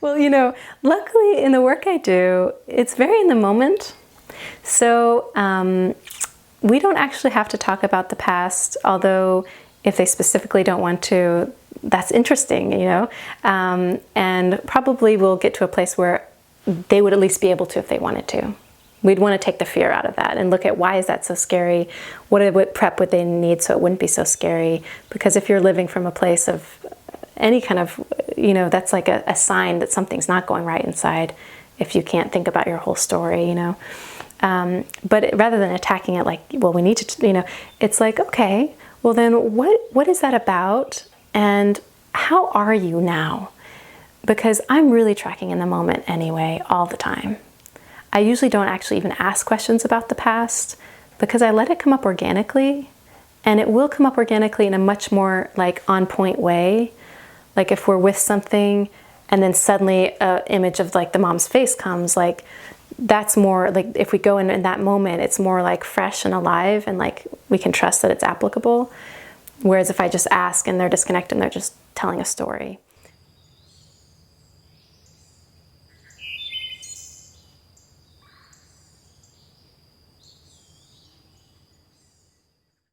Well, luckily in the work I do, it's very in the moment. So we don't actually have to talk about the past, although if they specifically don't want to, that's interesting, and probably we'll get to a place where they would at least be able to if they wanted to. We'd want to take the fear out of that and look at why is that so scary? What prep would they need so it wouldn't be so scary? Because if you're living from a place of any kind of, that's like a sign that something's not going right inside if you can't think about your whole story, But rather than attacking it like, well, we need to, it's like, okay, well then what is that about? And how are you now? Because I'm really tracking in the moment anyway, all the time. I usually don't actually even ask questions about the past because I let it come up organically, and it will come up organically in a much more like on point way. Like if we're with something and then suddenly an image of like the mom's face comes, like that's more like if we go in that moment, it's more like fresh and alive, and like we can trust that it's applicable. Whereas if I just ask and they're disconnected and they're just telling a story.